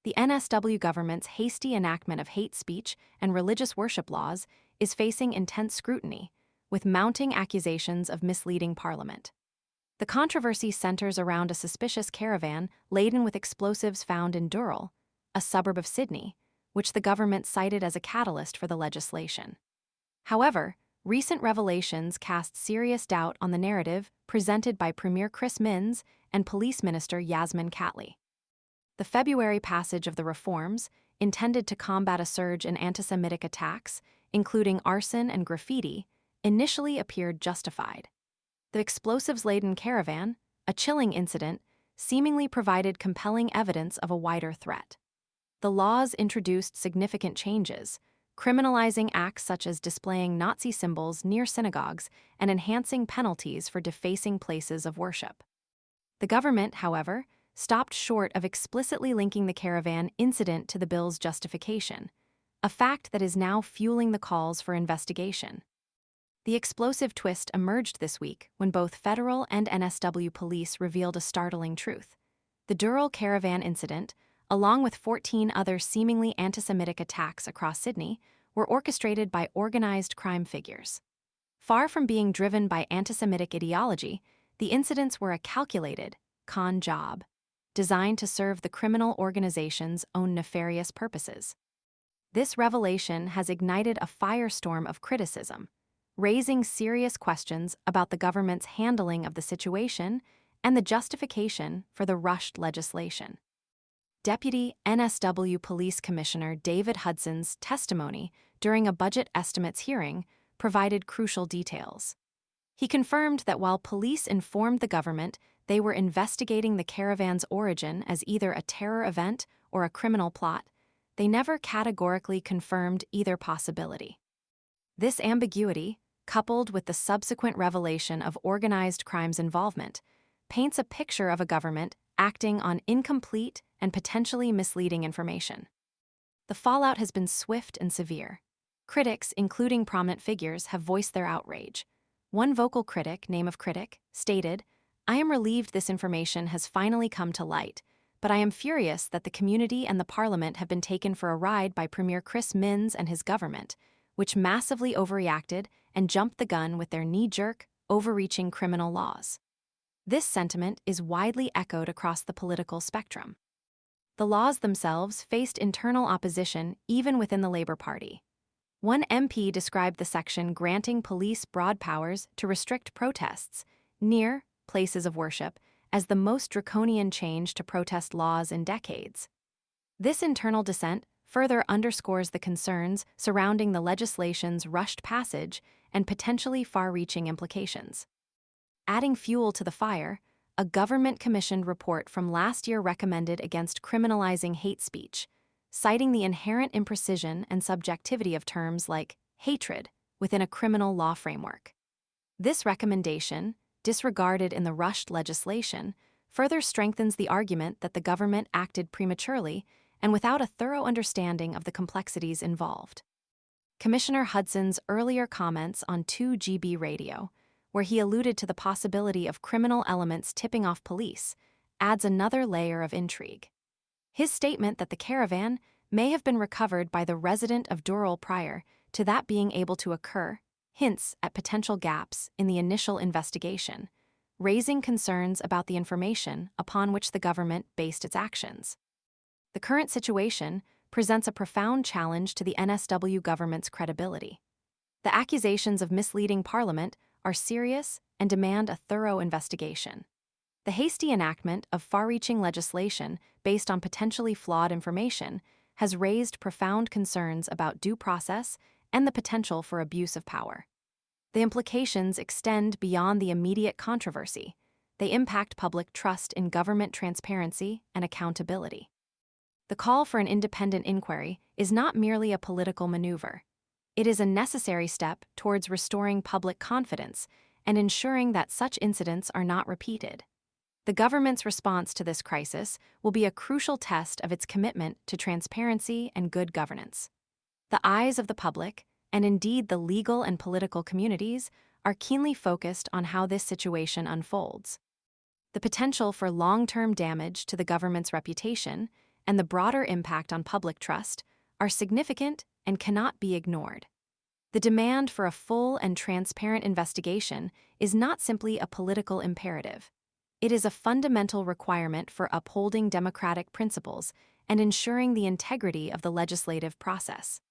the NSW government's hasty enactment of hate speech and religious worship laws is facing intense scrutiny, with mounting accusations of misleading Parliament. The controversy centers around a suspicious caravan laden with explosives found in Dural, a suburb of Sydney, which the government cited as a catalyst for the legislation. However, recent revelations cast serious doubt on the narrative presented by Premier Chris Minns and Police Minister Yasmin Catley. The February passage of the reforms, intended to combat a surge in antisemitic attacks, including arson and graffiti, initially appeared justified. The explosives-laden caravan, a chilling incident, seemingly provided compelling evidence of a wider threat. The laws introduced significant changes, criminalizing acts such as displaying Nazi symbols near synagogues and enhancing penalties for defacing places of worship. The government, however, stopped short of explicitly linking the caravan incident to the bill's justification, a fact that is now fueling the calls for investigation. The explosive twist emerged this week when both federal and NSW Police revealed a startling truth. The Dural caravan incident, along with 14 other seemingly anti-Semitic attacks across Sydney, were orchestrated by organized crime figures. Far from being driven by anti-Semitic ideology, the incidents were a calculated, con job, designed to serve the criminal organization's own nefarious purposes. This revelation has ignited a firestorm of criticism, raising serious questions about the government's handling of the situation and the justification for the rushed legislation. Deputy NSW Police Commissioner David Hudson's testimony during a budget estimates hearing provided crucial details. He confirmed that while police informed the government they were investigating the caravan's origin as either a terror event or a criminal plot, they never categorically confirmed either possibility. This ambiguity, coupled with the subsequent revelation of organized crime's involvement, paints a picture of a government acting on incomplete and potentially misleading information. The fallout has been swift and severe. Critics, including prominent figures, have voiced their outrage. One vocal critic, name of critic, stated, "I am relieved this information has finally come to light, but I am furious that the community and the Parliament have been taken for a ride by Premier Chris Minns and his government, which massively overreacted and jumped the gun with their knee-jerk, overreaching criminal laws." This sentiment is widely echoed across the political spectrum. The laws themselves faced internal opposition even within the Labour Party. One MP described the section granting police broad powers to restrict protests near places of worship as the most draconian change to protest laws in decades. This internal dissent further underscores the concerns surrounding the legislation's rushed passage and potentially far-reaching implications. Adding fuel to the fire, a government-commissioned report from last year recommended against criminalizing hate speech, citing the inherent imprecision and subjectivity of terms like hatred within a criminal law framework. This recommendation, disregarded in the rushed legislation, further strengthens the argument that the government acted prematurely and without a thorough understanding of the complexities involved. Commissioner Hudson's earlier comments on 2GB radio, where he alluded to the possibility of criminal elements tipping off police, adds another layer of intrigue. His statement that the caravan may have been recovered by the resident of Dural prior to that being able to occur hints at potential gaps in the initial investigation, raising concerns about the information upon which the government based its actions. The current situation presents a profound challenge to the NSW government's credibility. The accusations of misleading Parliament are serious and demand a thorough investigation. The hasty enactment of far-reaching legislation based on potentially flawed information has raised profound concerns about due process and the potential for abuse of power. The implications extend beyond the immediate controversy. They impact public trust in government transparency and accountability. The call for an independent inquiry is not merely a political maneuver. It is a necessary step towards restoring public confidence and ensuring that such incidents are not repeated. The government's response to this crisis will be a crucial test of its commitment to transparency and good governance. The eyes of the public, and indeed the legal and political communities, are keenly focused on how this situation unfolds. The potential for long-term damage to the government's reputation and the broader impact on public trust are significant and cannot be ignored. The demand for a full and transparent investigation is not simply a political imperative. It is a fundamental requirement for upholding democratic principles and ensuring the integrity of the legislative process.